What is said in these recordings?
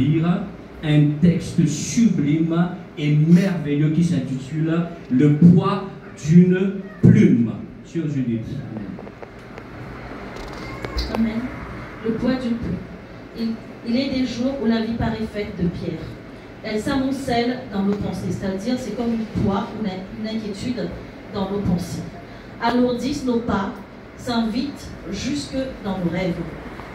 lire un texte sublime et merveilleux qui s'intitule « Le poids d'une plume ». Sur Judith. Amen. Le poids d'une plume. Il est des jours où la vie paraît faite de pierre. Elle s'amoncelle dans nos pensées, c'est-à-dire c'est comme une poids, une inquiétude dans nos pensées. Alourdissent nos pas, s'invitent jusque dans nos rêves.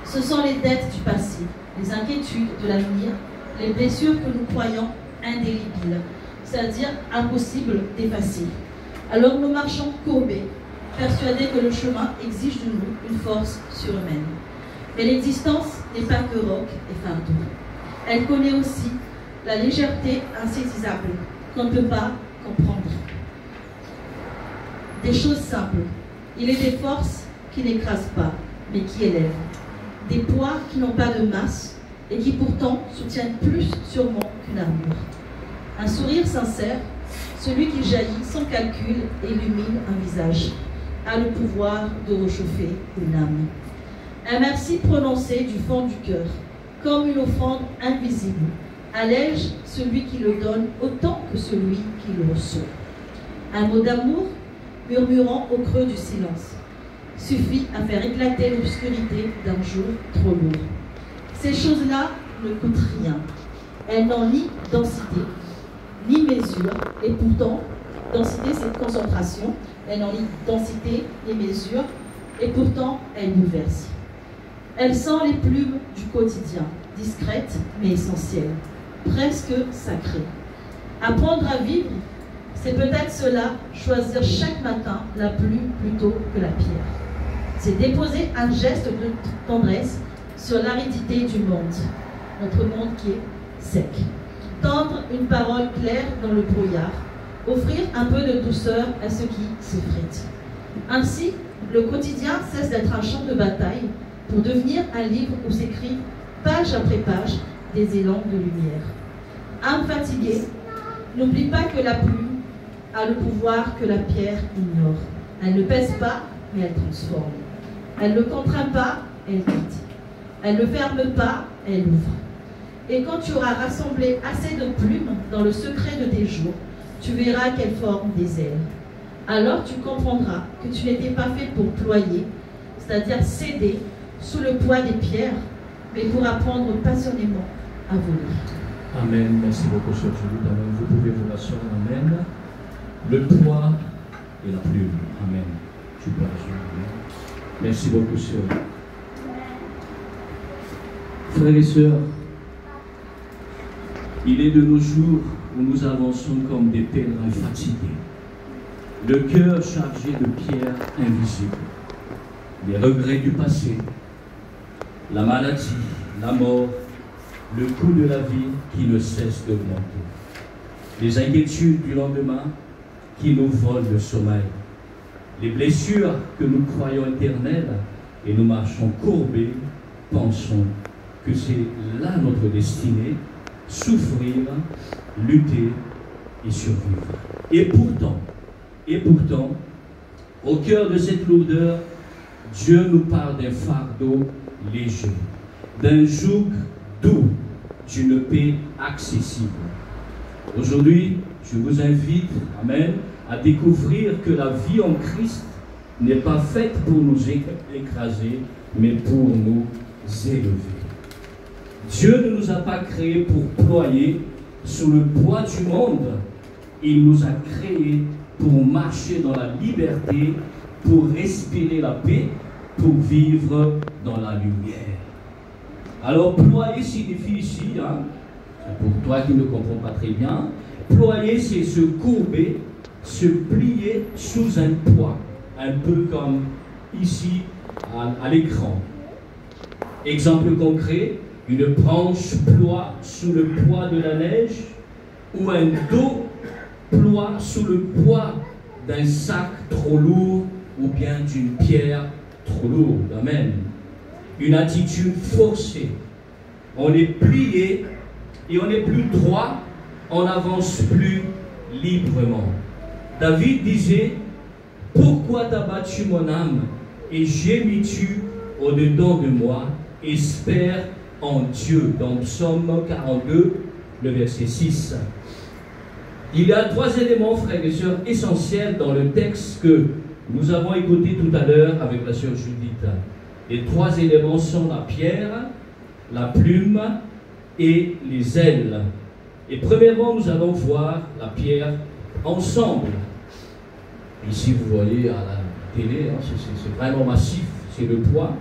Ce sont les dettes du passé, les inquiétudes de l'avenir, les blessures que nous croyons indélébiles, c'est-à-dire impossibles d'effacer. Alors nous marchons courbés, persuadés que le chemin exige de nous une force surhumaine. Mais l'existence n'est pas que roc et fardeau. Elle connaît aussi la légèreté insaisissable qu'on ne peut pas comprendre. Des choses simples. Il est des forces qui n'écrasent pas, mais qui élèvent. Des poids qui n'ont pas de masse et qui pourtant soutiennent plus sûrement qu'une armure. Un sourire sincère, celui qui jaillit sans calcul et illumine un visage, a le pouvoir de réchauffer une âme. Un merci prononcé du fond du cœur, comme une offrande invisible, allège celui qui le donne autant que celui qui le reçoit. Un mot d'amour, murmurant au creux du silence, suffit à faire éclater l'obscurité d'un jour trop lourd. Ces choses-là ne coûtent rien. Elles n'ont ni densité, ni mesure, et pourtant, densité c'est concentration, elles n'ont ni densité, ni mesure, et pourtant elles bouleversent. Elles sont les plumes du quotidien, discrètes mais essentielles, presque sacrées. Apprendre à vivre, c'est peut-être cela, choisir chaque matin la plume plutôt que la pierre. C'est déposer un geste de tendresse sur l'aridité du monde, notre monde qui est sec. Tendre une parole claire dans le brouillard, offrir un peu de douceur à ceux qui s'effritent. Ainsi, le quotidien cesse d'être un champ de bataille pour devenir un livre où s'écrivent, page après page, des élans de lumière. Âme fatiguée, n'oublie pas que la plume a le pouvoir que la pierre ignore. Elle ne pèse pas, mais elle transforme. Elle ne contraint pas, elle quitte. Elle ne ferme pas, elle ouvre. Et quand tu auras rassemblé assez de plumes dans le secret de tes jours, tu verras qu'elles forment des ailes. Alors tu comprendras que tu n'étais pas fait pour ployer, c'est-à-dire céder sous le poids des pierres, mais pour apprendre passionnément à voler. Amen. Merci beaucoup, Sœur Julie. Amen. Vous pouvez vous rasseoir. Amen. Le poids et la plume. Amen. Tu peux rassurer. Amen. Merci beaucoup, Sœur. Frères et sœurs, il est de nos jours où nous avançons comme des pèlerins fatigués, le cœur chargé de pierres invisibles, les regrets du passé, la maladie, la mort, le coût de la vie qui ne cesse d'augmenter, les inquiétudes du lendemain qui nous volent le sommeil, les blessures que nous croyons éternelles et nous marchons courbés, pensons que c'est là notre destinée, souffrir, lutter et survivre. Et pourtant, au cœur de cette lourdeur, Dieu nous parle d'un fardeau léger, d'un joug doux, d'une paix accessible. Aujourd'hui, je vous invite, amen, à découvrir que la vie en Christ n'est pas faite pour nous écraser, mais pour nous élever. Dieu ne nous a pas créés pour ployer sous le poids du monde. Il nous a créés pour marcher dans la liberté, pour respirer la paix, pour vivre dans la lumière. Alors, ployer signifie ici, pour toi qui ne comprends pas très bien, ployer c'est se courber, se plier sous un poids, un peu comme ici à l'écran. Exemple concret, une branche ploie sous le poids de la neige ou un dos ploie sous le poids d'un sac trop lourd ou bien d'une pierre trop lourde. Amen. Une attitude forcée. On est plié et on n'est plus droit, on n'avance plus librement. David disait, « Pourquoi t'as battu mon âme et gémis-tu au-dedans de moi? Espère en Dieu, dans Psaume 42, le verset 6. Il y a 3 éléments, frères et sœurs, essentiels dans le texte que nous avons écouté tout à l'heure avec la sœur Judith. Les 3 éléments sont la pierre, la plume et les ailes. Et premièrement, nous allons voir la pierre ensemble. Ici, vous voyez à la télé, hein, c'est vraiment massif, c'est le poids.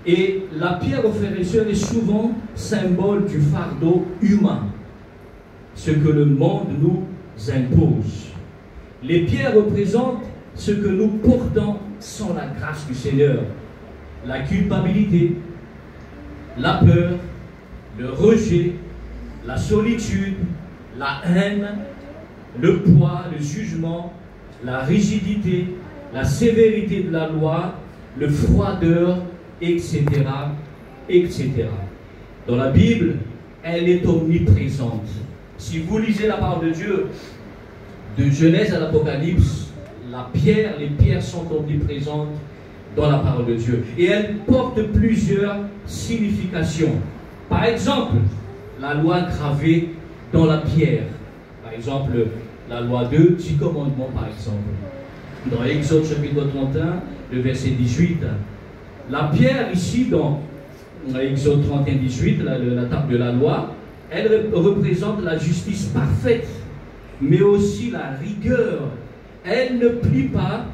Et la pierre, frères et sœurs, est souvent symbole du fardeau humain, ce que le monde nous impose. Les pierres représentent ce que nous portons sans la grâce du Seigneur. La culpabilité, la peur, le rejet, la solitude, la haine, le poids, le jugement, la rigidité, la sévérité de la loi, le froideur, etc., etc. Dans la Bible, elle est omniprésente. Si vous lisez la parole de Dieu, de Genèse à l'Apocalypse, les pierres sont omniprésentes dans la parole de Dieu. Et elles portent plusieurs significations. Par exemple, la loi gravée dans la pierre. Par exemple, la loi 2, 10 commandements, par exemple. Dans Exode chapitre 31, le verset 18. La pierre, ici, dans Exode 31, 18, la table de la loi, elle représente la justice parfaite, mais aussi la rigueur. Elle ne plie pas,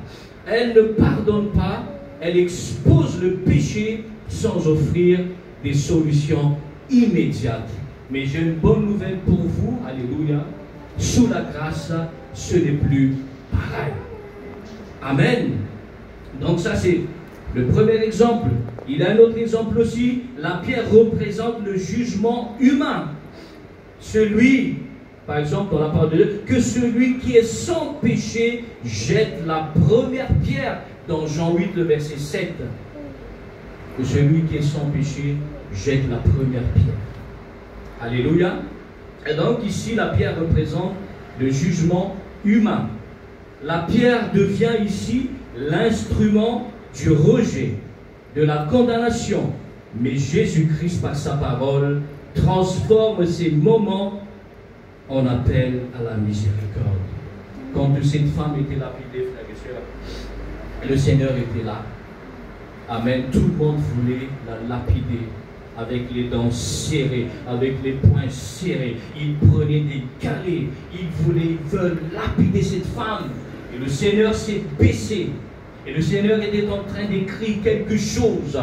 elle ne pardonne pas, elle expose le péché sans offrir des solutions immédiates. Mais j'ai une bonne nouvelle pour vous, alléluia, sous la grâce, ce n'est plus pareil. Amen. Donc ça c'est le premier exemple. Il y a un autre exemple aussi, la pierre représente le jugement humain. Celui, par exemple dans la parole de Dieu, que celui qui est sans péché jette la première pierre, dans Jean 8, le verset 7. Que celui qui est sans péché jette la première pierre. Alléluia. Et donc ici, la pierre représente le jugement humain. La pierre devient ici l'instrument du rejet, de la condamnation. Mais Jésus-Christ, par sa parole, transforme ces moments en appel à la miséricorde. Quand cette femme était lapidée, frères et sœurs, le Seigneur était là. Amen. Tout le monde voulait la lapider avec les dents serrées, avec les poings serrés. Ils prenaient des galets. Ils veulent lapider cette femme. Et le Seigneur s'est baissé. Et le Seigneur était en train d'écrire quelque chose.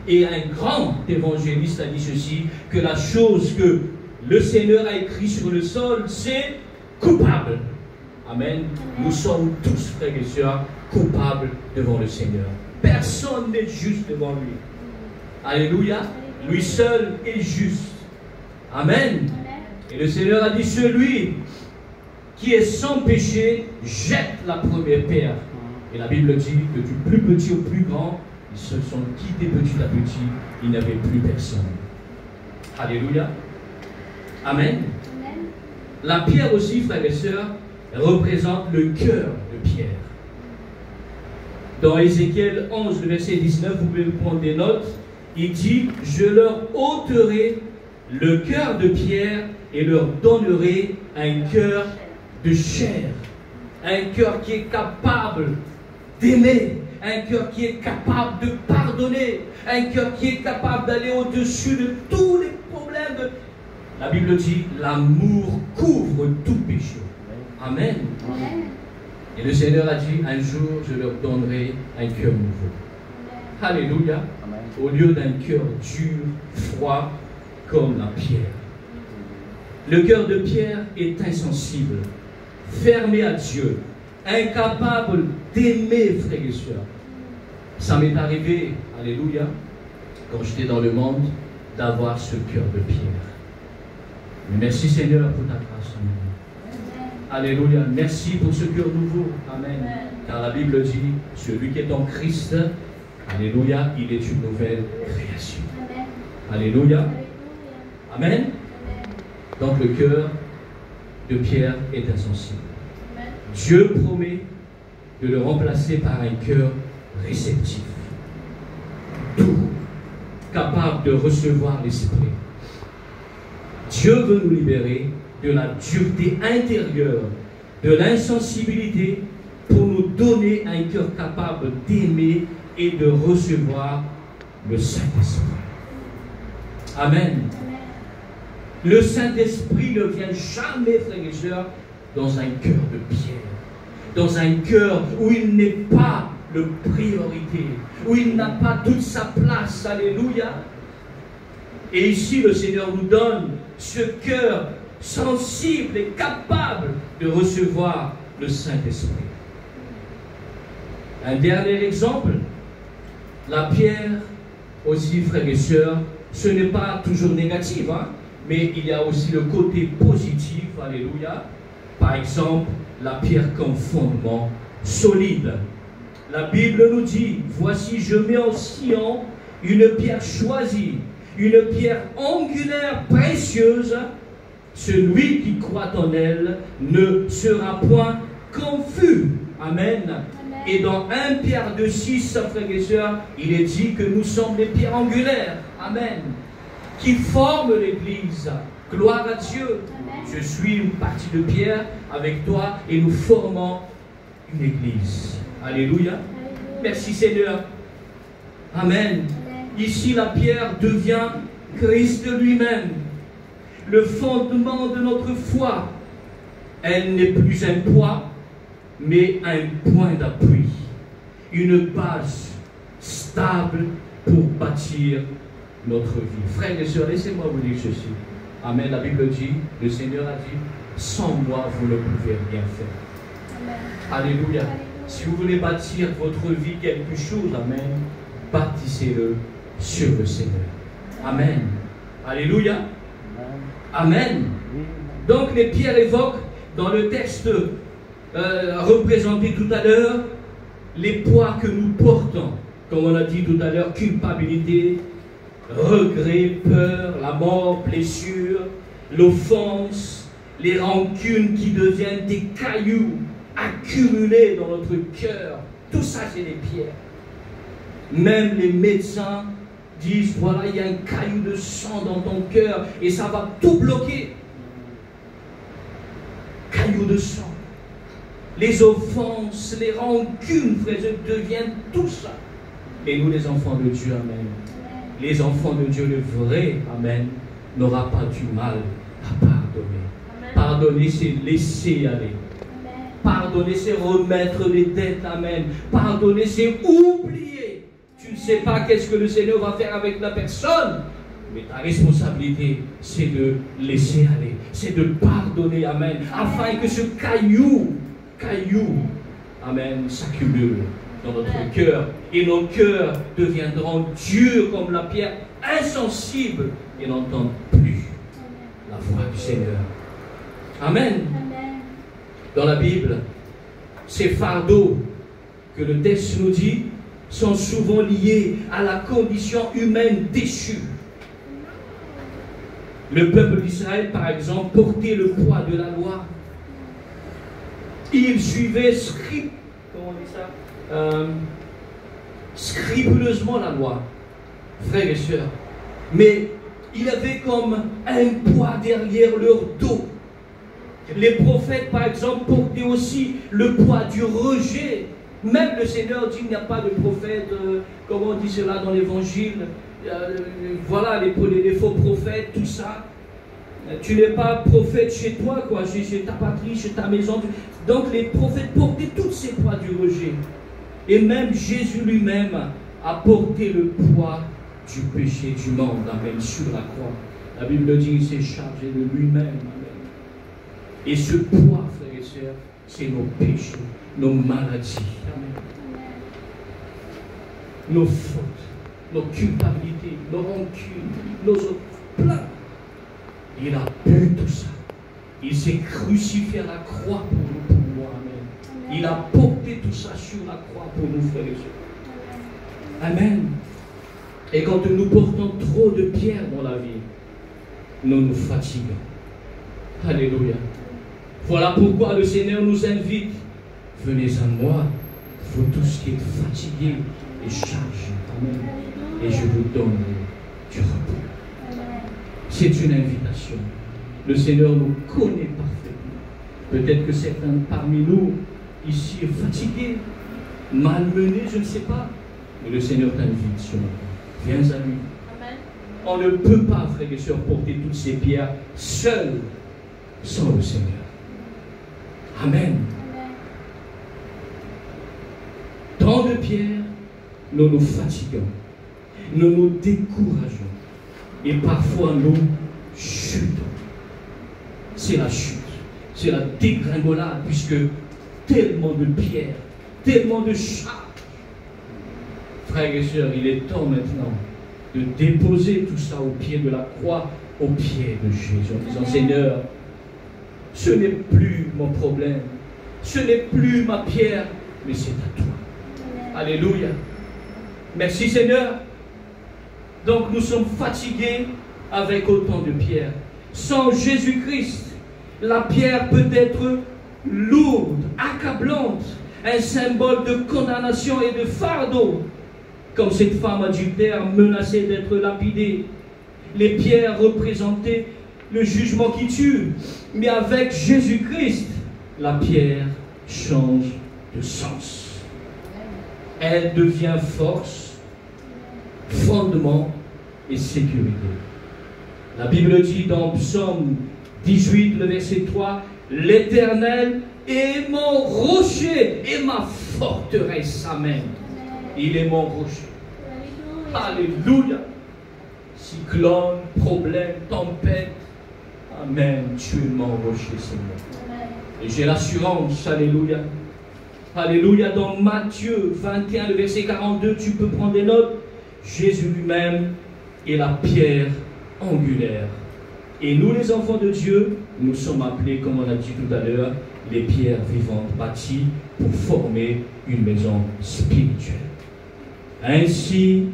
Et un grand évangéliste a dit ceci, que la chose que le Seigneur a écrit sur le sol, c'est coupable. Amen. Nous sommes tous, frères et sœurs, coupables devant le Seigneur. Personne n'est juste devant lui. Alléluia. Lui seul est juste. Amen. Et le Seigneur a dit, celui qui est sans péché, jette la première pierre. Et la Bible dit que du plus petit au plus grand, ils se sont quittés petit à petit, il n'y avait plus personne. Alléluia. Amen. La pierre aussi, frères et sœurs, représente le cœur de Pierre. Dans Ézéchiel 11, le verset 19, vous pouvez prendre des notes, il dit, je leur ôterai le cœur de Pierre et leur donnerai un cœur de chair, un cœur qui est capable d'aimer, un cœur qui est capable de pardonner, un cœur qui est capable d'aller au-dessus de tous les problèmes. La Bible dit, l'amour couvre tout péché. Amen. Amen. Et le Seigneur a dit, un jour je leur donnerai un cœur nouveau. Alléluia. Amen. Au lieu d'un cœur dur, froid, comme la pierre. Le cœur de Pierre est insensible, fermé à Dieu, incapable d'aimer, frères et sœurs. Ça m'est arrivé, alléluia, quand j'étais dans le monde, d'avoir ce cœur de pierre. Merci Seigneur pour ta grâce. Alléluia. Merci pour ce cœur nouveau. Amen. Car la Bible dit, celui qui est en Christ, alléluia, il est une nouvelle création. Alléluia. Amen. Donc le cœur de Pierre est insensible. Dieu promet de le remplacer par un cœur réceptif, doux, capables de recevoir l'Esprit. Dieu veut nous libérer de la dureté intérieure, de l'insensibilité, pour nous donner un cœur capable d'aimer et de recevoir le Saint-Esprit. Amen. Le Saint-Esprit ne vient jamais, frères et sœurs, dans un cœur de pierre, dans un cœur où il n'est pas de priorité, où il n'a pas toute sa place. Alléluia. Et ici, le Seigneur nous donne ce cœur sensible et capable de recevoir le Saint-Esprit. Un dernier exemple, la pierre aussi, frères et sœurs, ce n'est pas toujours négatif, hein, mais il y a aussi le côté positif, alléluia. Par exemple, la pierre comme fondement solide. La Bible nous dit, voici je mets en Sion une pierre choisie, une pierre angulaire précieuse. Celui qui croit en elle ne sera point confus. Amen. Et dans 1 Pierre 2,6, frères et sœurs, il est dit que nous sommes les pierres angulaires. Amen. Qui forment l'Église. Gloire à Dieu. Amen. Je suis une partie de pierre avec toi et nous formons une Église. Alléluia. Merci Seigneur. Amen. Ici, la pierre devient Christ lui-même. Le fondement de notre foi. Elle n'est plus un poids, mais un point d'appui. Une base stable pour bâtir notre vie. Frères et sœurs, laissez-moi vous dire ceci. Amen. La Bible dit, le Seigneur a dit, sans moi, vous ne pouvez rien faire. Amen. Alléluia. Si vous voulez bâtir votre vie quelque chose, amen, bâtissez-le sur le Seigneur. Amen. Alléluia. Amen. Donc les pierres évoquent dans le texte représenté tout à l'heure les poids que nous portons. Comme on a dit tout à l'heure, culpabilité, regret, peur, la mort, blessure, l'offense, les rancunes qui deviennent des cailloux accumulés dans notre cœur. Tout ça, c'est des pierres. Même les médecins disent, voilà, il y a un caillou de sang dans ton cœur et ça va tout bloquer. Caillou de sang. Les offenses, les rancunes, frères, deviennent tout ça. Et nous, les enfants de Dieu, amen. Les enfants de Dieu, le vrai, amen, n'aura pas du mal à pardonner. Amen. Pardonner, c'est laisser aller. Amen. Pardonner, c'est remettre les dettes, amen. Pardonner, c'est oublier. Tu ne sais pas qu'est-ce que le Seigneur va faire avec la personne. Mais ta responsabilité, c'est de laisser aller. C'est de pardonner, amen. Afin que ce caillou, amen, s'accumule dans notre cœur. Et nos cœurs deviendront durs comme la pierre, insensibles, et n'entendent plus la voix du Seigneur. Amen. Dans la Bible, ces fardeaux que le texte nous dit sont souvent liés à la condition humaine déchue. Le peuple d'Israël, par exemple, portait le poids de la loi. Il suivait scrupuleusement la loi, frères et sœurs. Mais il avait comme un poids derrière leur dos. Les prophètes, par exemple, portaient aussi le poids du rejet. Même le Seigneur dit qu'il n'y a pas de prophète, comment on dit cela dans l'évangile, voilà les faux prophètes, tout ça. Tu n'es pas prophète chez toi, quoi, chez ta patrie, chez ta maison. Donc les prophètes portaient tous ces poids du rejet. Et même Jésus lui-même a porté le poids du péché du monde, amen, sur la croix. La Bible dit qu'il s'est chargé de lui-même, amen. Et ce poids, frères et sœurs, c'est nos péchés, nos maladies, amen. Nos fautes, nos culpabilités, nos rancunes, nos plein. Il a pu tout ça. Il s'est crucifié à la croix pour nous, pour moi, amen. Il a porté tout ça sur la croix pour nous, frères et sœurs. Amen. Et quand nous portons trop de pierres dans la vie, nous nous fatiguons. Alléluia. Voilà pourquoi le Seigneur nous invite. Venez à moi, vous tous qui êtes fatigués et chargés. Amen. Et je vous donnerai du repos. C'est une invitation. Le Seigneur nous connaît parfaitement. Peut-être que certains parmi nous, ici, est fatigués, malmenés, je ne sais pas. Mais le Seigneur t'invite ce matin. Viens à lui. Amen. On ne peut pas, frères et sœurs, porter toutes ces pierres seuls, sans le Seigneur. Amen. Tant de pierres, nous nous fatiguons, nous nous décourageons et parfois nous chutons. C'est la chute, c'est la dégringolade, puisque tellement de pierres, tellement de charges. Frères et sœurs, il est temps maintenant de déposer tout ça au pied de la croix, au pied de Jésus, en disant, Seigneur, ce n'est plus mon problème, ce n'est plus ma pierre, mais c'est à toi. Alléluia. Merci Seigneur. Donc nous sommes fatigués avec autant de pierres. Sans Jésus-Christ, la pierre peut être lourde, accablante, un symbole de condamnation et de fardeau, comme cette femme adultère menacée d'être lapidée. Les pierres représentaient le jugement qui tue, mais avec Jésus-Christ, la pierre change de sens. Elle devient force, fondement et sécurité. La Bible dit dans Psaume 18, le verset 3, « L'Éternel est mon rocher et ma forteresse. » Amen. Il est mon rocher. Alléluia. Cyclone, problème, tempête. Amen. Tu es mon rocher, Seigneur. Et j'ai l'assurance, alléluia. Alléluia, dans Matthieu 21, le verset 42, tu peux prendre des notes. Jésus lui-même est la pierre angulaire. Et nous, les enfants de Dieu, nous sommes appelés, comme on a dit tout à l'heure, les pierres vivantes bâties pour former une maison spirituelle. Ainsi,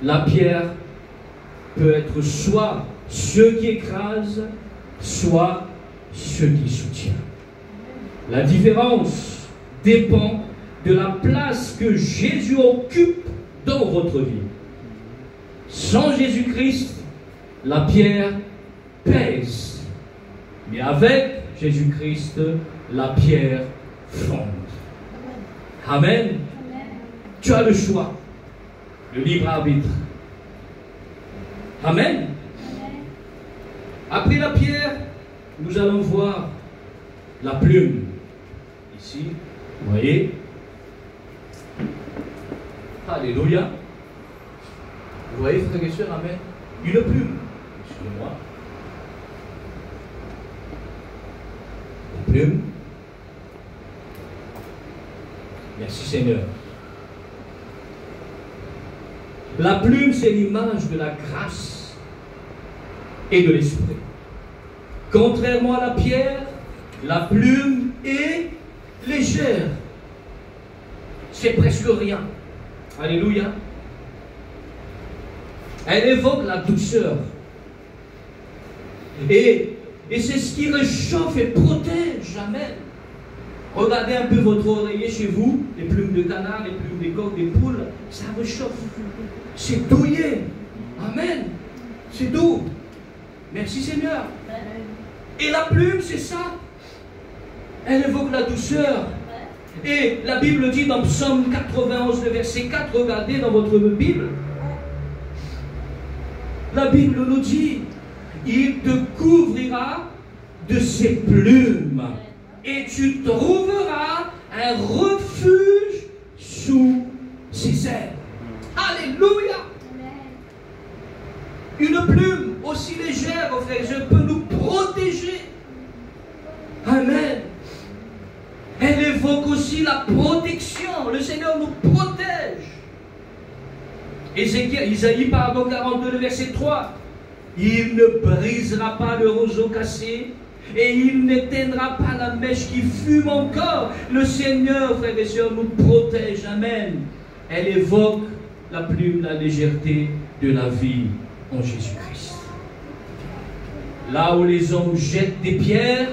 la pierre peut être soit ceux qui écrasent, soit ceux qui soutiennent. La différence dépend de la place que Jésus occupe dans votre vie. Sans Jésus-Christ, la pierre pèse. Mais avec Jésus-Christ, la pierre fonde. Amen. Amen. Tu as le choix, le libre arbitre. Amen. Amen. Après la pierre, nous allons voir la plume. Ici, vous voyez. Alléluia. Vous voyez, frères et sœurs, amen. Une plume. Excusez-moi. Une plume. Merci Seigneur. La plume, c'est l'image de la grâce et de l'esprit. Contrairement à la pierre, la plume est légère. C'est presque rien. Alléluia. Elle évoque la douceur. Et c'est ce qui réchauffe et protège. Amen. Regardez un peu votre oreiller chez vous, les plumes de canard, les plumes des coqs, des poules, ça réchauffe. C'est douillet. Amen. C'est doux. Merci Seigneur. Et la plume, c'est ça. Elle évoque la douceur. Et la Bible dit dans Psaume 91, le verset 4, regardez dans votre Bible. La Bible nous dit, il te couvrira de ses plumes et tu trouveras un refuge sous ses ailes. Alléluia. Une plume aussi légère, frères et sœurs, peut nous protéger. Amen. Elle évoque aussi la protection. Le Seigneur nous protège. Isaïe 42, le verset 3. Il ne brisera pas le roseau cassé et il n'éteindra pas la mèche qui fume encore. Le Seigneur, frères et sœurs, nous protège. Amen. Elle évoque la plume, la légèreté de la vie en Jésus-Christ. Là où les hommes jettent des pierres,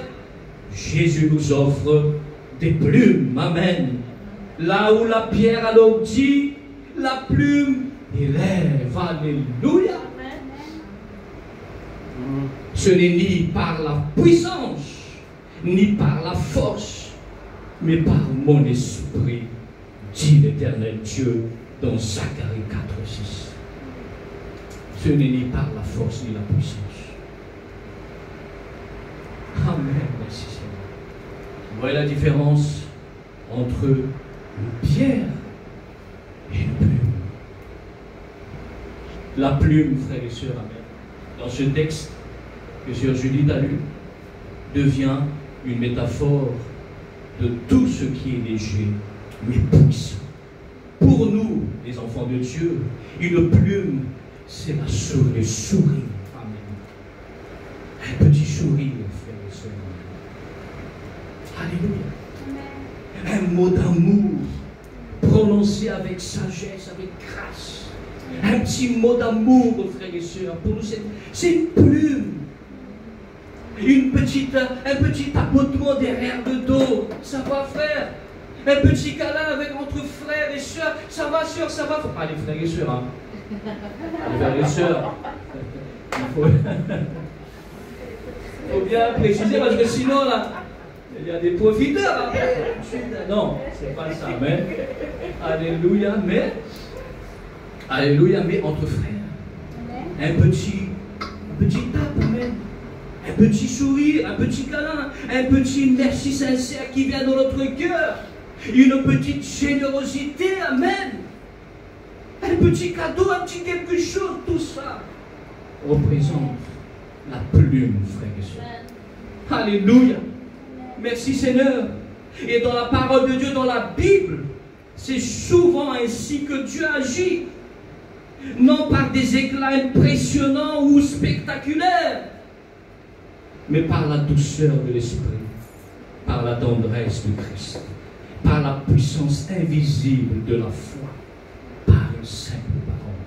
Jésus nous offre des plumes. Amen. Là où la pierre alors dit, la plume élève. Alléluia. Ce n'est ni par la puissance, ni par la force, mais par mon esprit, dit l'Éternel Dieu dans Zacharie 4:6. Ce n'est ni par la force, ni la puissance. Amen, merci Seigneur. Vous voyez la différence entre une pierre et une plume. La plume, frères et sœurs, amen, dans ce texte que Sœur Judith a lu, devient une métaphore de tout ce qui est léger, mais puissant. Pour nous, les enfants de Dieu, une plume, c'est le sourire. Amen. Un petit sourire, frères et sœurs. Alléluia. Un mot d'amour prononcé avec sagesse, avec grâce. Un petit mot d'amour, frères et sœurs. Pour nous, c'est une plume. Un petit tapotement derrière le dos. Ça va, frère. Un petit câlin entre frères et sœurs. Ça va, sœur, ça va. Allez, frères et sœurs. Hein. Allez, frères et sœurs. Il faut bien préciser parce que sinon, là, il y a des profiteurs. Hein. Non, c'est pas ça. Mais, alléluia, mais entre frères. Un petit tape, amen. Un petit sourire, un petit câlin, un petit merci sincère qui vient dans notre cœur. Une petite générosité, amen. Un petit cadeau, un petit quelque chose, tout ça représente la plume, frères et sœurs. Alléluia. Merci Seigneur. Et dans la parole de Dieu, dans la Bible, c'est souvent ainsi que Dieu agit. Non par des éclats impressionnants ou spectaculaires, mais par la douceur de l'Esprit, par la tendresse de Christ, par la puissance invisible de la foi, par une simple parole.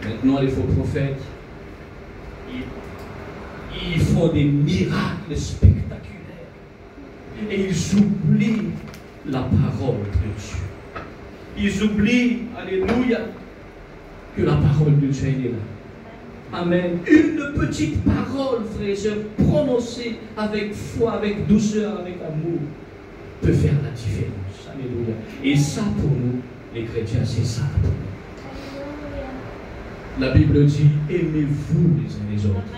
Amen. Maintenant, les faux prophètes, ils font des miracles spectaculaires et ils oublient la parole de Dieu. Ils oublient, alléluia, que la parole de Dieu est là. Amen. Une petite parole, frères et sœurs, prononcée avec foi, avec douceur, avec amour, peut faire la différence. Alléluia. Et ça, pour nous, les chrétiens, c'est ça pour nous. La Bible dit, aimez-vous les uns les autres.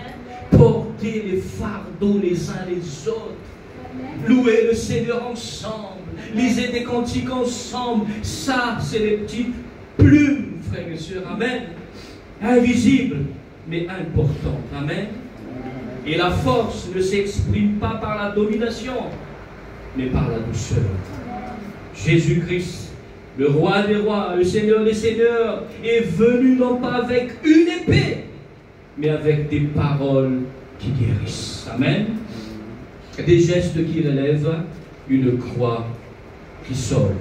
Portez les fardeaux les uns les autres. Louez le Seigneur ensemble. Lisez des cantiques ensemble. Ça, c'est les petites plumes, frères et sœurs. Amen. Invisibles, mais importantes. Amen. Et la force ne s'exprime pas par la domination, mais par la douceur. Jésus-Christ, le roi des rois, le Seigneur des seigneurs, est venu non pas avec une épée, mais avec des paroles qui guérissent. Amen. Des gestes qui relèvent, une croix qui sauve.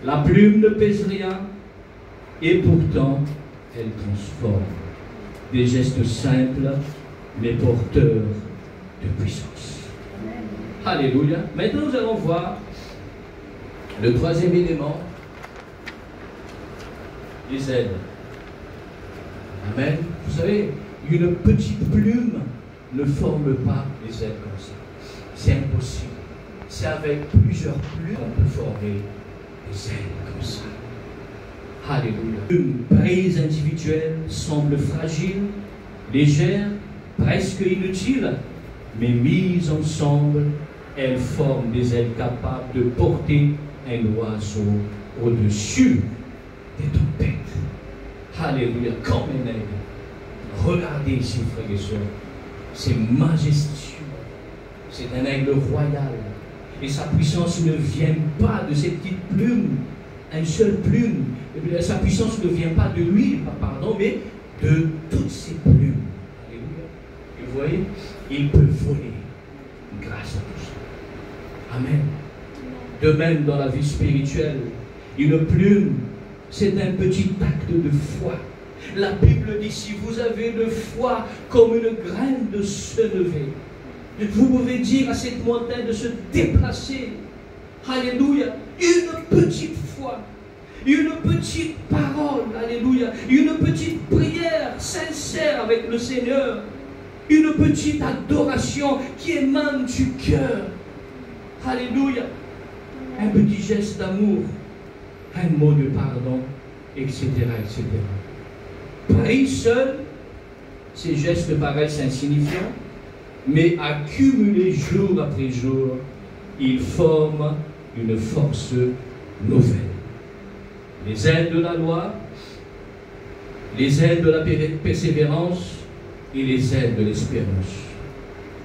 La plume ne pèse rien, et pourtant, elle transforme. Des gestes simples, mais porteurs de puissance. Alléluia. Maintenant, nous allons voir le troisième élément, les ailes. Amen. Vous savez, une petite plume ne forme pas les ailes comme ça. C'est impossible. C'est avec plusieurs plumes qu'on peut former les ailes comme ça. Alléluia. Une prise individuelle semble fragile, légère, presque inutile, mais mise ensemble, elles forment des ailes capables de porter un oiseau au-dessus des tempêtes. Alléluia. Comme un aigle. Regardez ici, frères et sœurs. C'est majestueux. C'est un aigle royal. Et sa puissance ne vient pas de ces petites plumes. Une seule plume. Sa puissance ne vient pas de lui, pardon, mais de toutes ces plumes. Alléluia. Et vous voyez, il peut voler grâce à tout ça. Amen. De même, dans la vie spirituelle, une plume, c'est un petit acte de foi. La Bible dit, si vous avez de foi comme une graine de sénévé, vous pouvez dire à cette montagne de se déplacer. Alléluia. Une petite foi. une petite parole, alléluia, une petite prière sincère avec le Seigneur, une petite adoration qui émane du cœur, alléluia, un petit geste d'amour, un mot de pardon, etc., etc. Pris seul, ces gestes paraissent insignifiants, mais accumulés jour après jour, ils forment une force nouvelle. Les ailes de la loi, les ailes de la persévérance et les ailes de l'espérance.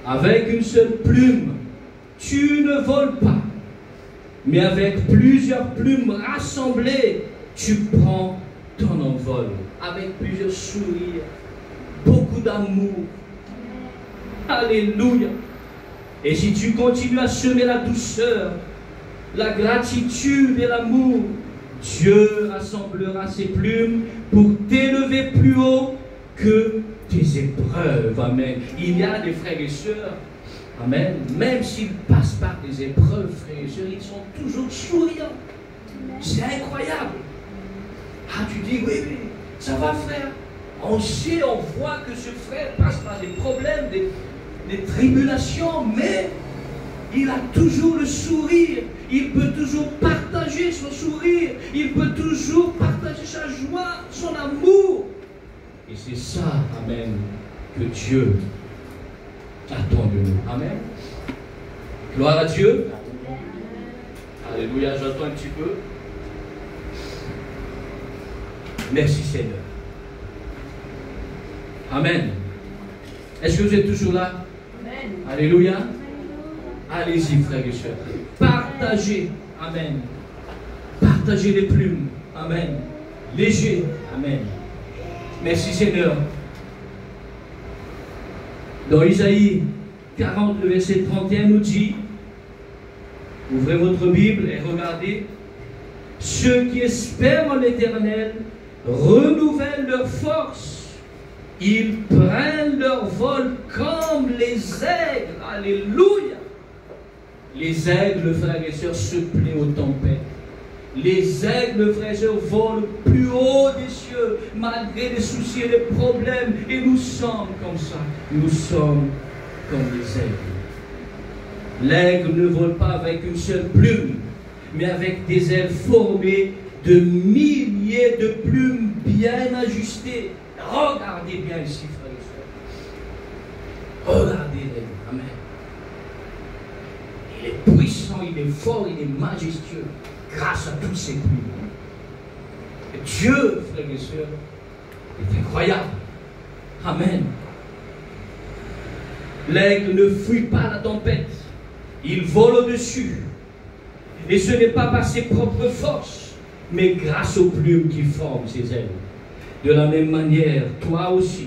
Avec une seule plume, tu ne voles pas, mais avec plusieurs plumes rassemblées, tu prends ton envol. Avec plusieurs sourires, beaucoup d'amour. Alléluia. Et si tu continues à semer la douceur, la gratitude et l'amour, Dieu rassemblera ses plumes pour t'élever plus haut que tes épreuves. Amen. Il y a des frères et sœurs, amen, même s'ils passent par des épreuves, frères et sœurs, ils sont toujours souriants. C'est incroyable. Ah, tu dis, oui, ça va, frère. On sait, on voit que ce frère passe par des problèmes, des tribulations, mais il a toujours le sourire. Il peut toujours partager son sourire. Il peut toujours partager sa joie, son amour. Et c'est ça, amen, que Dieu attend de nous. Amen. Gloire à Dieu. Alléluia, j'attends un petit peu. Merci Seigneur. Amen. Est-ce que vous êtes toujours là? Amen. Alléluia. Allez-y, frères et sœurs. Partagez. Amen. Partagez les plumes. Amen. Léger. Amen. Merci Seigneur. Dans Isaïe 40, le verset 31 nous dit, ouvrez votre Bible et regardez, ceux qui espèrent en l'Éternel renouvellent leur force. Ils prennent leur vol comme les aigles. Alléluia. Les aigles, frères et sœurs, se plient aux tempêtes. Les aigles, frères et sœurs, volent plus haut des cieux, malgré les soucis et les problèmes. Et nous sommes comme ça. Nous sommes comme les aigles. L'aigle ne vole pas avec une seule plume, mais avec des ailes formées de milliers de plumes bien ajustées. Regardez bien ici, frères et sœurs. Regardez l'aigle. Amen. Il est puissant, il est fort, il est majestueux, grâce à toutes ces plumes. Et Dieu, frères et sœurs, est incroyable. Amen. L'aigle ne fuit pas la tempête. Il vole au-dessus. Et ce n'est pas par ses propres forces, mais grâce aux plumes qui forment ses ailes. De la même manière, toi aussi,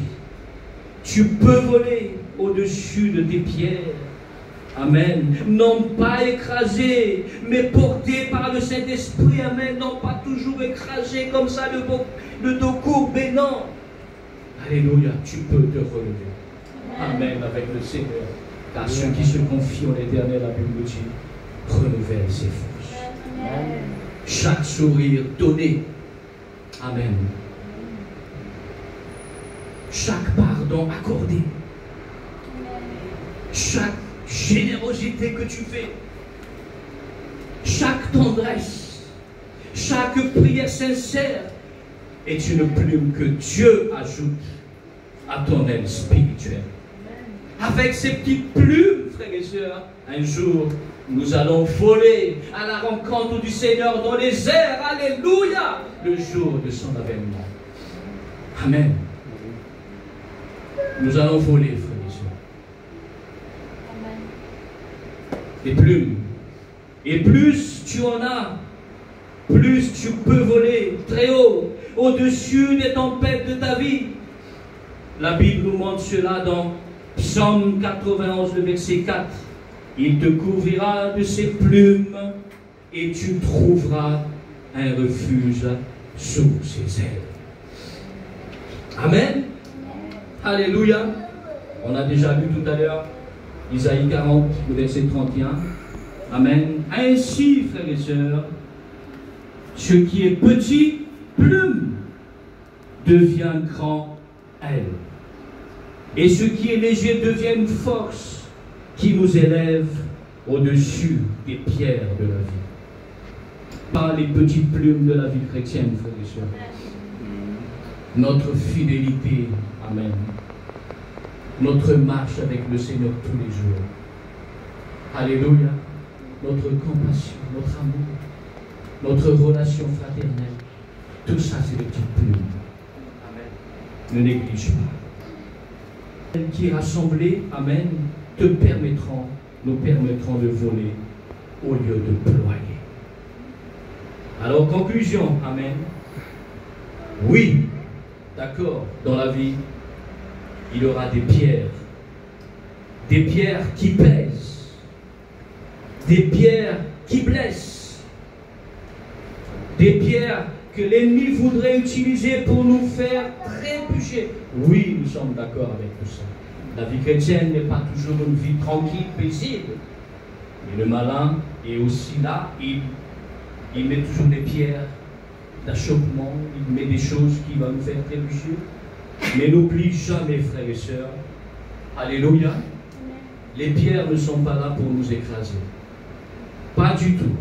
tu peux voler au-dessus de tes pierres. Amen. Non pas écrasé, mais porté par le Saint-Esprit. Amen. Non pas toujours écrasé comme ça, le dos courbé, non. Alléluia. Tu peux te relever. Amen. Avec le Seigneur. Car ceux qui se confient en l'Éternel, la Bible dit, renouvelle ses forces. Amen. Chaque sourire donné. Amen. Chaque pardon accordé. Chaque générosité que tu fais. Chaque tendresse. Chaque prière sincère est une plume que Dieu ajoute à ton aile spirituelle. Avec ces petites plumes, frères et sœurs, un jour, nous allons voler à la rencontre du Seigneur dans les airs. Alléluia! Le jour de son avènement. Amen. Nous allons voler, frères et sœurs. Des plumes. Et plus tu en as, plus tu peux voler très haut, au-dessus des tempêtes de ta vie. La Bible nous montre cela dans Psaume 91, le verset 4. Il te couvrira de ses plumes et tu trouveras un refuge sous ses ailes. Amen. Alléluia. On a déjà lu tout à l'heure Isaïe 40, le verset 31. Amen. Ainsi, frères et sœurs, Ce qui est petit, plume, devient grand, aile. Et ce qui est léger devient une force qui nous élève au-dessus des pierres de la vie. Pas les petites plumes de la vie chrétienne, frères et sœurs. Notre fidélité, amen. Notre marche avec le Seigneur tous les jours. Alléluia. Notre compassion, notre amour, notre relation fraternelle. Tout ça, c'est des petites plumes. Amen. Ne néglige pas. Celles qui rassemblées, amen, nous permettront de voler au lieu de ployer. Alors, conclusion, amen. Oui, d'accord, dans la vie, il y aura des pierres qui pèsent, des pierres qui blessent, des pierres que l'ennemi voudrait utiliser pour nous faire trébucher. Oui, nous sommes d'accord avec tout ça. La vie chrétienne n'est pas toujours une vie tranquille, paisible. Mais le malin est aussi là, il met toujours des pierres d'achoppement, il met des choses qui vont nous faire trébucher. Mais n'oublie jamais, frères et sœurs, alléluia, les pierres ne sont pas là pour nous écraser. Pas du tout.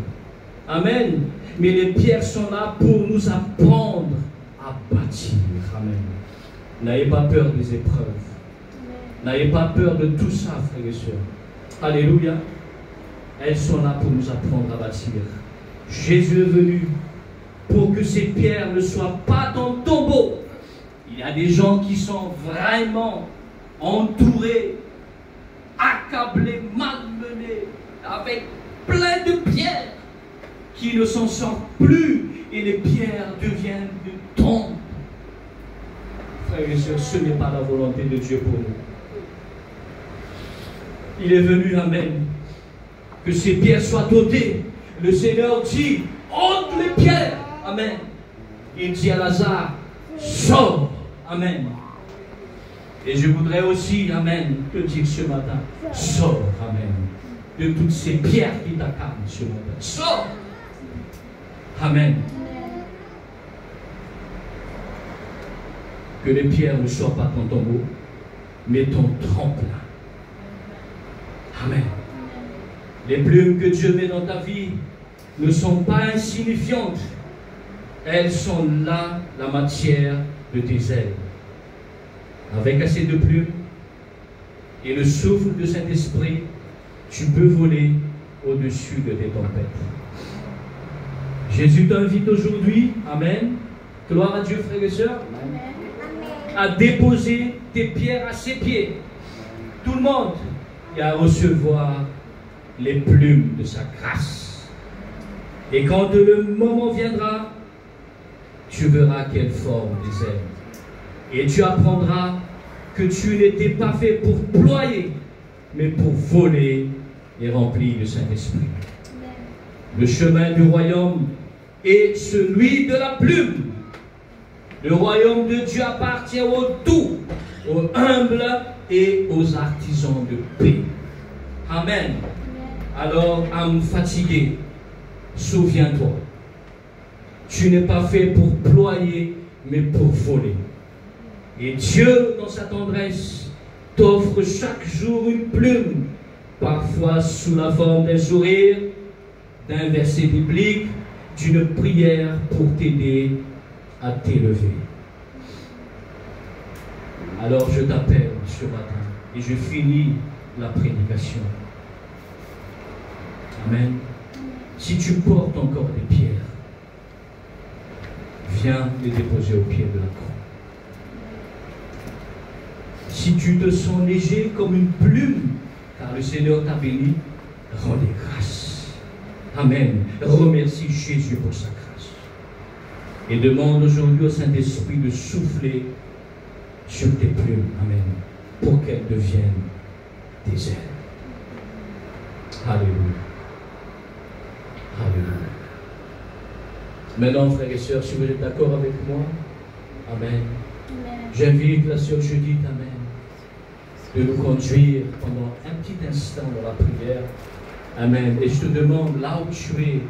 Amen. Mais les pierres sont là pour nous apprendre à bâtir. Amen. N'ayez pas peur des épreuves. N'ayez pas peur de tout ça, frères et sœurs. Alléluia. Elles sont là pour nous apprendre à bâtir. Jésus est venu pour que ces pierres ne soient pas dans le tombeau. Il y a des gens qui sont vraiment entourés, accablés, malmenés, avec plein de pierres qui ne s'en sortent plus et les pierres deviennent de tombes. Frères et sœurs, ce n'est pas la volonté de Dieu pour nous. Il est venu, amen, que ces pierres soient ôtées. Le Seigneur dit, ôte les pierres, amen. Il dit à Lazare, sors, amen. Et je voudrais aussi, amen, te dire ce matin, sors, amen, de toutes ces pierres qui t'accablent ce matin. Sors, amen. Que les pierres ne soient pas ton tombeau, mais ton tremplin. Amen. Les plumes que Dieu met dans ta vie ne sont pas insignifiantes. Elles sont là, la matière de tes ailes. Avec assez de plumes et le souffle de Saint-Esprit, tu peux voler au-dessus de tes tempêtes. Jésus t'invite aujourd'hui, amen, gloire à Dieu, frères et sœurs, à déposer tes pierres à ses pieds. Tout le monde, et à recevoir les plumes de sa grâce. Et quand le moment viendra, tu verras qu'elle forme des ailes. Et tu apprendras que tu n'étais pas fait pour ployer, mais pour voler et remplir le Saint-Esprit. Le chemin du royaume est celui de la plume. Le royaume de Dieu appartient aux doux, aux humbles et aux artisans de paix. Amen. Alors, âme fatiguée, souviens-toi, tu n'es pas fait pour ployer, mais pour voler. Et Dieu, dans sa tendresse, t'offre chaque jour une plume, parfois sous la forme d'un sourire, d'un verset biblique, d'une prière pour t'aider à t'élever. Alors je t'appelle ce matin et je finis la prédication. Amen. Si tu portes encore des pierres, viens les déposer au pied de la croix. Si tu te sens léger comme une plume, car le Seigneur t'a béni, rends-les grâces. Amen. Remercie Jésus pour sa grâce. Et demande aujourd'hui au Saint-Esprit de souffler sur tes plumes. Amen. Pour qu'elles deviennent des ailes. Alléluia. Alléluia. Maintenant, frères et sœurs, si vous êtes d'accord avec moi, amen. J'invite la sœur Judith, amen, de nous conduire pendant un petit instant dans la prière. Amen. Et je te demande, là où tu es,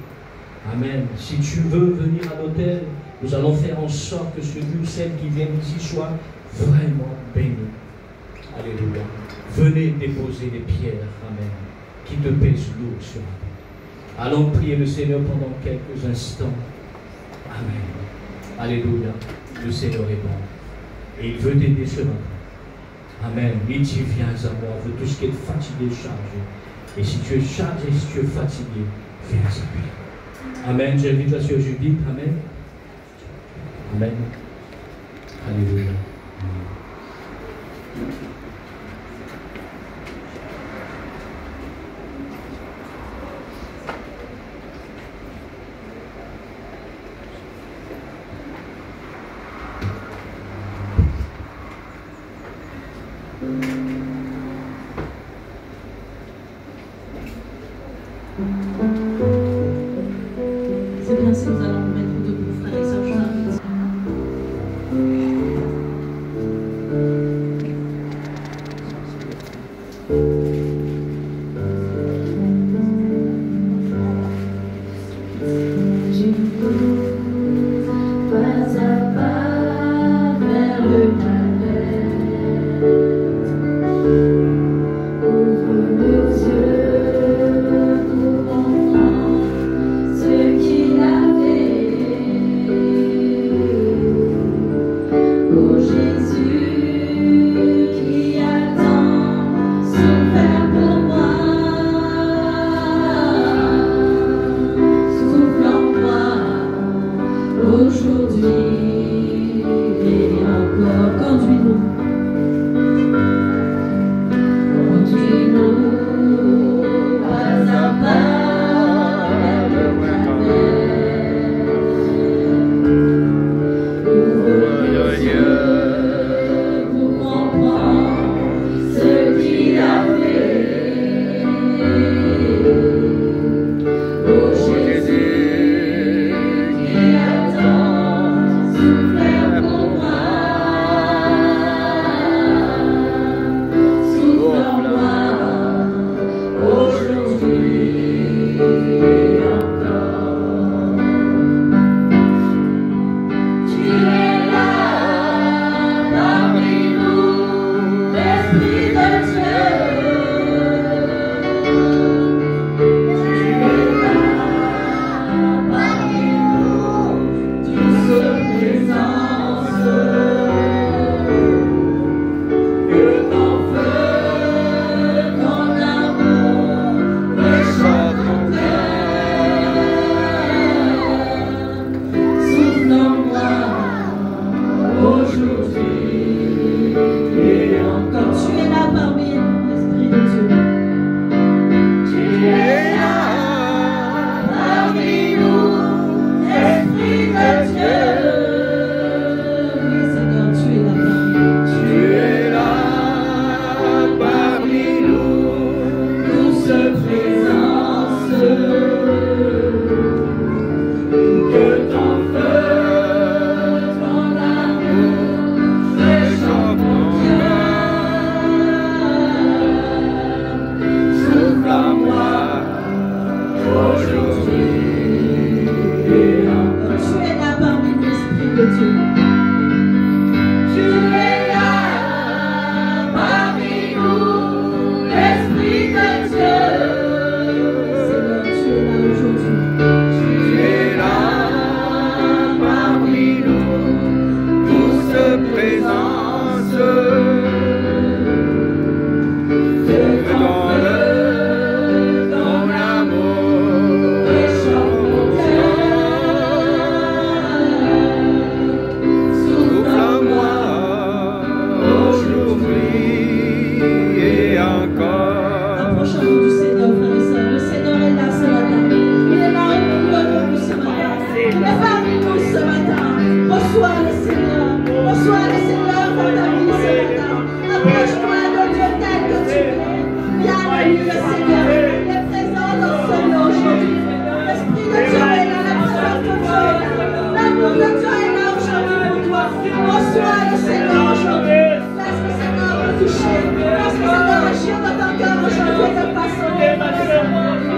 Amen. Si tu veux venir à l'autel, nous allons faire en sorte que celui ou celle qui vient ici soit vraiment béni. Alléluia. Venez déposer les pierres, amen, qui te pèsent lourd sur la tête. Allons prier le Seigneur pendant quelques instants. Amen. Alléluia. Le Seigneur est bon. Et il veut t'aider ce matin. Amen. Il dit, viens à moi. On veut tout ce qui est fatigué, chargé. Et si tu es chargé, si tu es fatigué, viens à lui. Amen. J'invite la sœur Judith. Amen. Amen. Alléluia. C'est bien si nous allons nous mettre debout, frères et sœurs, je vous invite.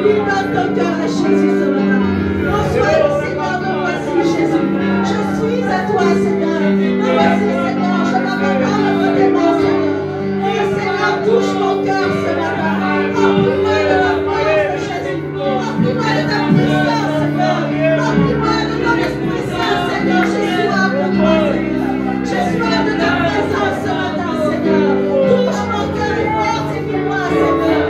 Libère ton cœur à Jésus ce matin. touche mon cœur ce matin. Remplis-moi de ta force, Jésus. Remplis-moi de ta puissance, Seigneur. Remplis-moi de ton Esprit Saint, Seigneur. J'ai soif de toi, Seigneur. J'ai soif de ta présence ce matin, Seigneur. Touche mon cœur et fortifie-moi, Seigneur.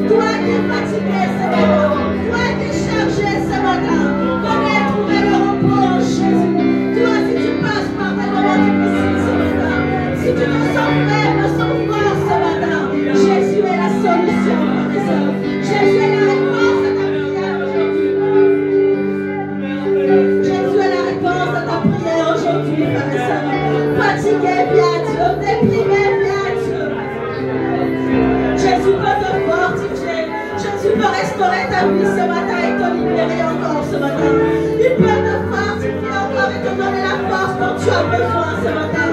Toi qui es fatigué ce matin, toi qui es chargé ce matin, connais trouver le repos en Jésus. Toi, si tu passes par des moments difficiles ce matin, si tu te sens faible, sans force ce matin, Jésus est la solution, frère et sœur. Jésus est la réponse à ta prière aujourd'hui. Jésus est la réponse à ta prière aujourd'hui, frère et sœur. Fatigué, viens à Dieu. Déprimé, viens à Dieu. Jésus peut te fortifier. Jésus peut restaurer ta vie ce matin et te libérer encore ce matin. Il peut te fortifier encore et te donner la force dont tu as besoin ce matin.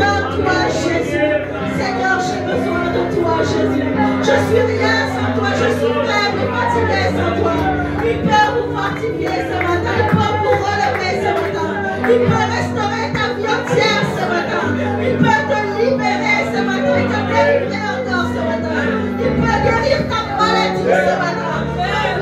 Dans toi, Jésus. Seigneur, j'ai besoin de toi, Jésus. Je suis rien sans toi. Je suis faible et fatigué sans toi. Il peut vous fortifier ce matin. Il peut vous relever ce matin. Il peut restaurer ta vie entière ce matin. Il peut te libérer ce matin et te délivrer encore ce matin. Il peut guérir ta maladie ce matin.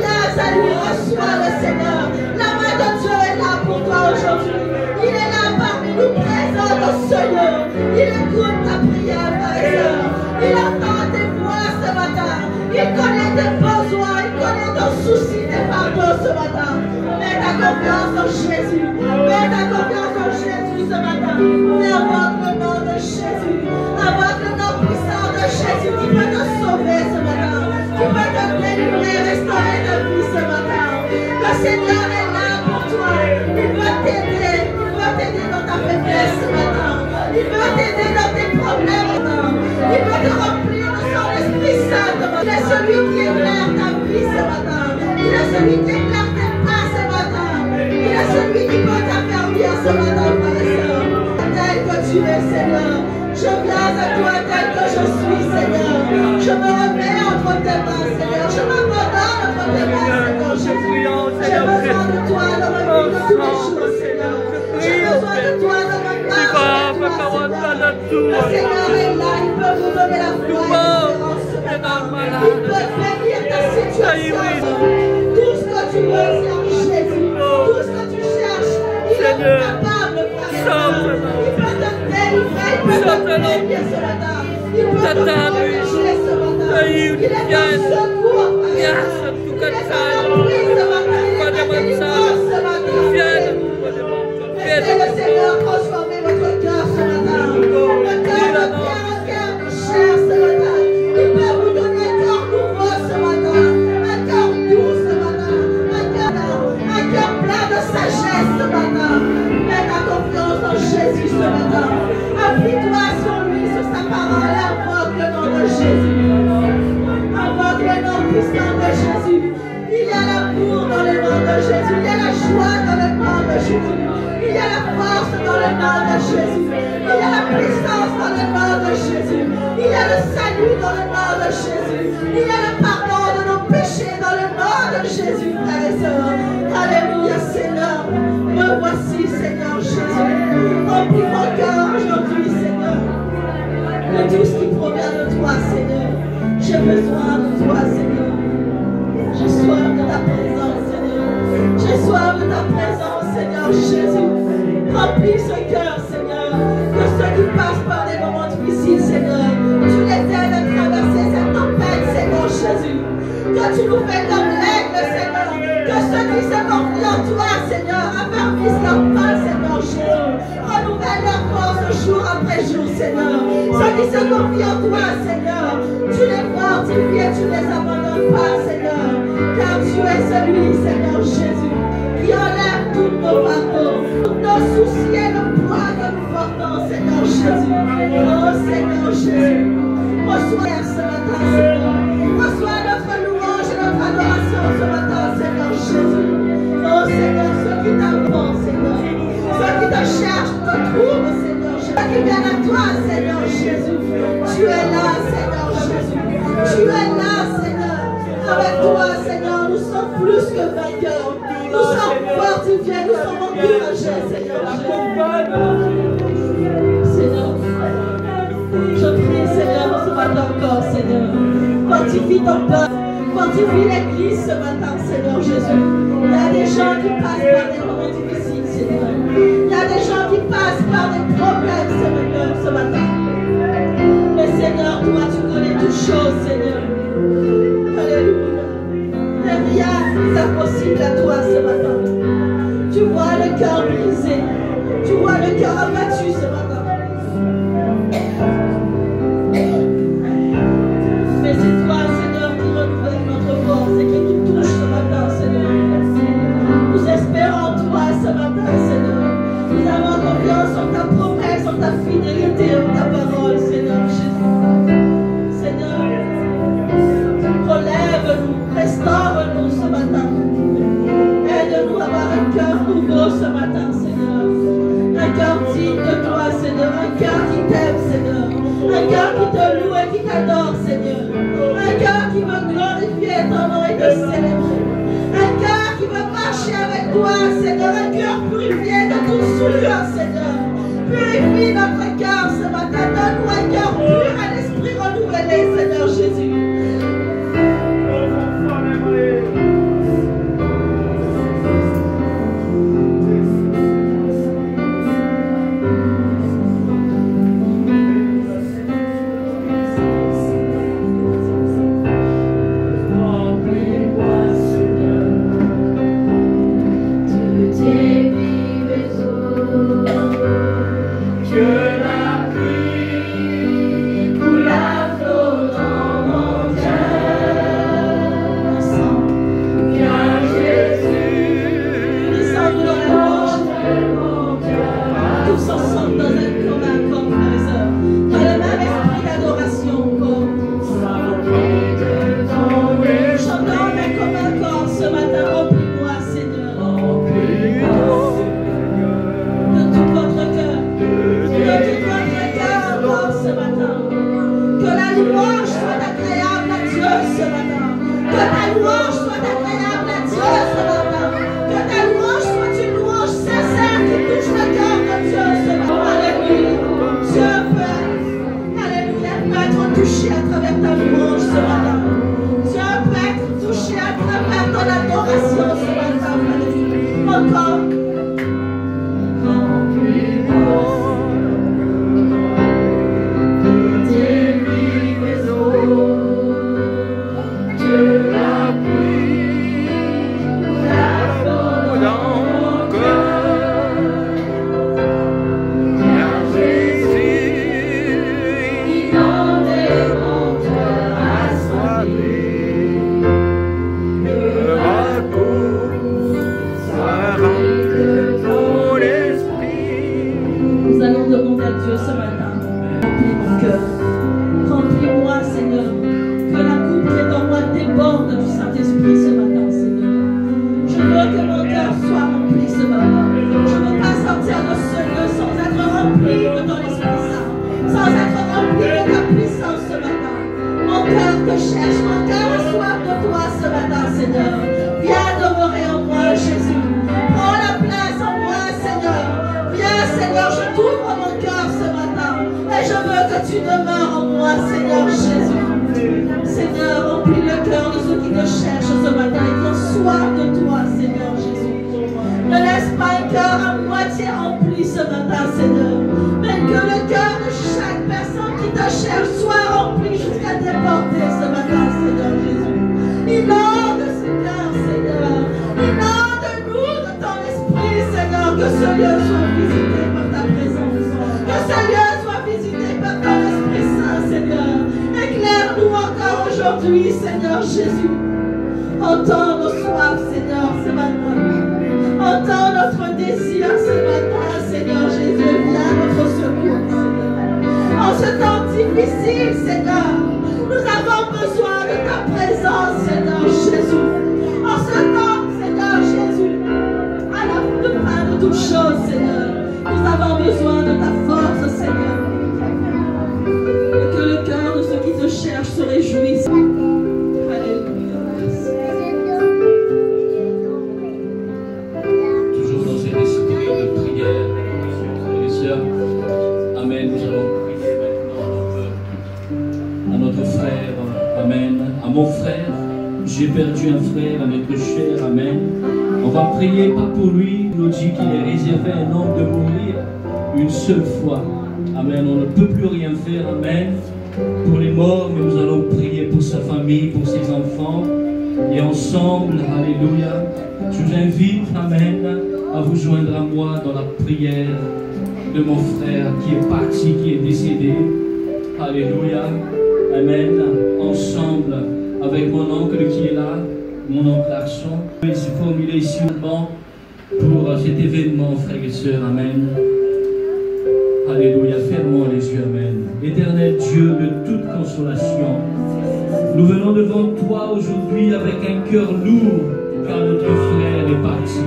Viens à lui, reçois le Seigneur. La main de Dieu est là pour toi aujourd'hui. Il est là parmi nous, présent dans ce lieu. Il écoute ta prière, frère et sœur. Il entend tes voix ce matin. Il connaît tes besoins. Il connaît ton souci, tes fardeaux ce matin. Mets ta confiance en Jésus. Mets ta confiance en Jésus ce matin. Et invoque le nom de Jésus. Invoque le nom puissant de Jésus qui peut te sauver ce matin. Qui peut te délivrer, restaurer ta vie ce matin. Le Seigneur est là pour toi. Il veut t'aider. Il veut t'aider dans ta faiblesse ce matin. Il veut t'aider dans tes problèmes maintenant. Il veut te remplir de son Esprit Saint. Il est celui qui éclaire ta vie ce matin. Il est celui qui éclaire tes pas ce matin. Il est celui qui peut t'affermir ce matin, frère et sœur. Tel que tu es, Seigneur. Je viens à toi tel que je suis, Seigneur. Je me remets entre tes mains, Seigneur. Je m'abandonne entre tes mains, Seigneur Jésus. J'ai besoin de toi dans ma vie de tous les jours, Seigneur. J'ai besoin de toi dans ma marche avec toi, Seigneur. Le Seigneur est là, il peut vous donner la foi et l'espérance ce matin. Il peut bénir ta situation. Tout ce que tu veux, c'est en Jésus. Tout ce que tu cherches, il est capable, frère et sœur. Il peut te délivrer, il peut te bénir ce matin. Il peut te protéger ce matin. Il est ton secours, frère et sœur. Il est ton appui ce matin. Il est ta délivrance ce matin. Laissez le Seigneur transformer votre cœur ce matin. Le cœur de pierre, un cœur de chair ce matin. Il peut vous donner un cœur nouveau ce matin. Un cœur doux ce matin. Un cœur plein de sagesse ce matin. Mets ta confiance en Jésus ce matin. Appuie-toi sur lui, sur sa parole. Invoque le nom de Jésus. Invoque le nom puissant de Jésus. Il y a l'amour dans le nom de Jésus. Il y a la joie dans le nom de Jésus. Il y a la force dans le nom de Jésus. Il y a la puissance dans le nom de Jésus. Il y a le salut dans le nom de Jésus. Il y a le pardon de nos péchés dans le nom de Jésus, frères et sœurs. Alléluia, Seigneur. Me voici, Seigneur Jésus. Remplis mon cœur aujourd'hui, Seigneur. De tout ce qui provient de toi, Seigneur. J'ai besoin de toi, Seigneur. J'ai soif de ta présence, Seigneur. J'ai soif de ta présence, Seigneur Jésus. Remplis ce cœur, Seigneur. Que ceux qui passent par des moments difficiles, Seigneur, tu les aides à traverser cette tempête, Seigneur Jésus. Que tu nous fais comme l'aigle, Seigneur. Que ceux qui se confient en toi, Seigneur, affermissent leur pas, Seigneur Jésus. Renouvelle leur force jour après jour, Seigneur. Ceux qui se confient en toi, Seigneur, tu les fortifies et tu ne les abandonnes pas, Seigneur. Car tu es celui, Seigneur Jésus, qui enlève tous nos fardeaux, tous nos soucis et le poids que nous portons, Seigneur Jésus. Oh Seigneur Jésus, reçois ce matin, Seigneur. Reçois notre louange et notre adoration ce matin, Seigneur Jésus. Oh Seigneur, ceux qui t'aiment, Seigneur, ceux qui te cherchent, te trouvent, Seigneur Jésus. Ceux qui viennent à toi, Seigneur Jésus. Tu es là, Seigneur Jésus. Tu es là, Seigneur. Avec toi, Seigneur, nous sommes plus que vainqueurs. Nous sommes fortifiés, nous sommes encouragés, Seigneur Jésus. Seigneur, je Fortifie ton peuple. Fortifie l'église ce matin, Seigneur Jésus. Il y a des gens qui passent par des moments difficiles, Seigneur. Il y a des gens qui passent par des problèmes, Seigneur, ce matin. Mais Seigneur, toi, tu connais toutes choses, Seigneur. Alléluia. Et rien n'est impossible à toi ce matin. Tu vois le cœur brisé. Tu vois le cœur abattu ce matin. Mais c'est toi, Seigneur, qui renouvelle notre force et qui nous touche ce matin, Seigneur. Nous espérons en toi ce matin, Seigneur. Nous avons confiance en ta promesse, en ta fidélité, en ta parole, Seigneur Jésus. Seigneur, relève-nous, restaure-nous ce matin. Aide-nous à avoir un cœur nouveau ce matin, Seigneur. Un cœur digne de toi, Seigneur. Un cœur qui t'aime, Seigneur. Un cœur qui te loue et qui t'adore, Seigneur. Un cœur qui veut glorifier ton nom et te célébrer. Un cœur qui veut marcher avec toi, Seigneur. Un cœur purifié de toute souillure, Seigneur. Purifie notre cœur ce matin. Donne-nous un cœur pur, un esprit renouvelé, Seigneur Jésus. Amen. Nous allons prier maintenant à notre frère. Amen. mon frère. J'ai perdu un frère, un être cher, amen. On va prier pas pour lui, il nous dit qu'il est réservé à un homme de mourir une seule fois. Amen, on ne peut plus rien faire, amen, pour les morts, mais nous allons prier pour sa famille, pour ses enfants. Et ensemble, alléluia, je vous invite, amen, à vous joindre à moi dans la prière de mon frère qui est parti, qui est décédé. Alléluia, amen, ensemble avec mon oncle qui est là, mon oncle Arson. Il s'est formulé ici pour cet événement, frères et sœurs, amen. Alléluia, fermons les yeux, amen. Éternel Dieu de toute consolation, nous venons devant toi aujourd'hui avec un cœur lourd, car notre frère est parti.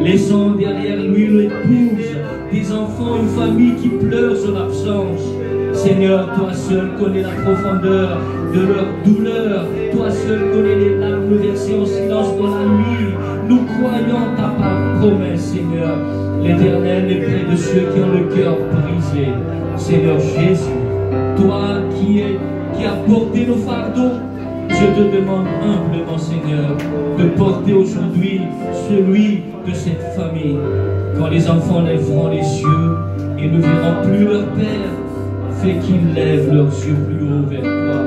Laissant derrière lui une épouse, des enfants, une famille qui pleure son absence. Seigneur, toi seul connais la profondeur de leur douleur. Toi seul connais les larmes versées en silence dans la nuit. Nous croyons ta promesse, Seigneur. L'Éternel est près de ceux qui ont le cœur brisé. Seigneur Jésus, toi qui as porté nos fardeaux, je te demande humblement, Seigneur, de porter aujourd'hui celui de cette famille. Quand les enfants lèveront les yeux et ne verront plus leur Père, fais qu'ils lèvent leurs yeux plus haut vers toi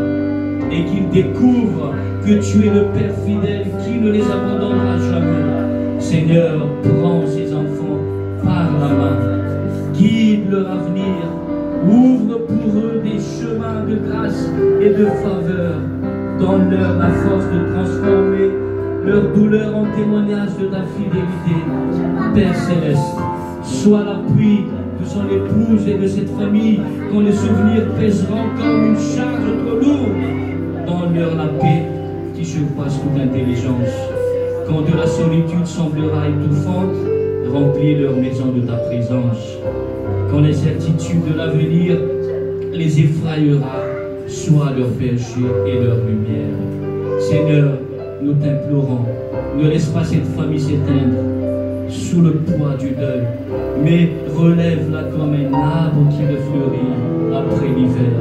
et qu'ils découvrent que tu es le Père fidèle qui ne les abandonnera jamais. Seigneur, prends ces enfants par la main, guide leur avenir, ouvre pour eux des chemins de grâce et de faveur, donne-leur la force de transformer leur douleur en témoignage de ta fidélité. Père Céleste, sois l'appui de son épouse et de cette famille quand les souvenirs pèseront comme une charge trop lourde. Donne-leur la paix qui surpasse toute intelligence. Quand la solitude semblera étouffante, remplis leur maison de ta présence. Quand l'incertitude de l'avenir les effrayera, sois leur berger et leur lumière. Seigneur, nous t'implorons, ne laisse pas cette famille s'éteindre sous le poids du deuil, mais relève-la comme un arbre qui le fleurit après l'hiver.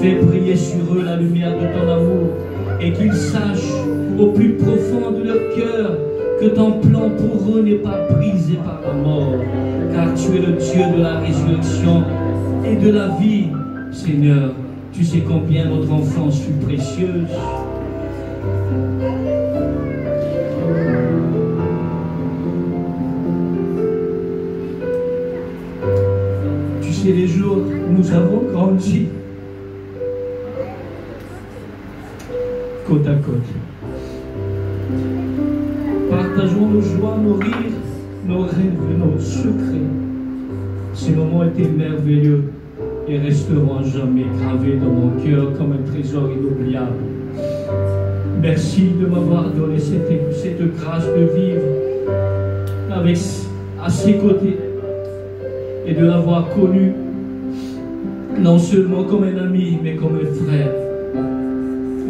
Fais briller sur eux la lumière de ton amour et qu'ils sachent au plus profond de leur cœur que ton plan pour eux n'est pas brisé par la mort, car tu es le Dieu de la résurrection et de la vie. Seigneur, tu sais combien notre enfance fut précieuse. Tu sais les jours où nous avons grandi côte à côte. Partageons nos joies, nos rires, nos rêves et nos secrets. Ces moments étaient merveilleux et resteront à jamais gravés dans mon cœur comme un trésor inoubliable. Merci de m'avoir donné cette grâce de vivre à ses côtés et de l'avoir connu non seulement comme un ami mais comme un frère.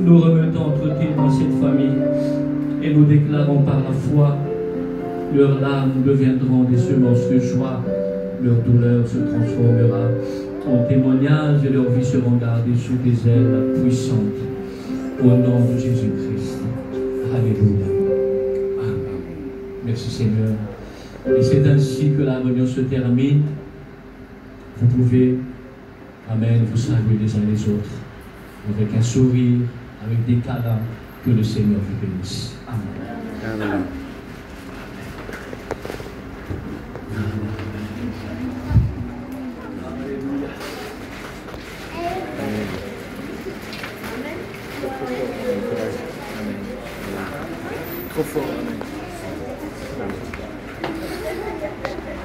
Nous remettons entre tes dans cette famille et nous déclarons par la foi, leurs larmes deviendront des semences de joie, leur douleur se transformera en témoignage et leurs vies seront gardées sous des ailes puissantes. Au nom de Jésus-Christ. Alléluia. Amen. Merci Seigneur. Et c'est ainsi que la réunion se termine. Vous pouvez, amen, vous saluer les uns les autres avec un sourire, avec des câlins. Que le Seigneur vous bénisse. Amen. Amen. Trop fort.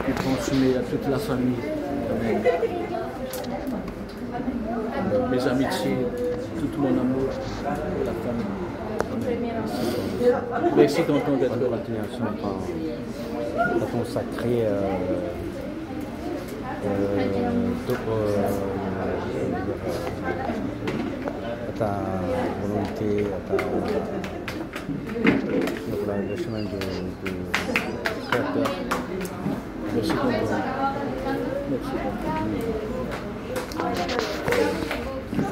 Et transmet à toute la famille. Amen. Mes amitiés, tout mon amour pour la famille. Amen. Merci d'entendre d'être là. Continuation à consacrer à ta volonté, à ta le chemin de créateur. Merci beaucoup. Merci beaucoup.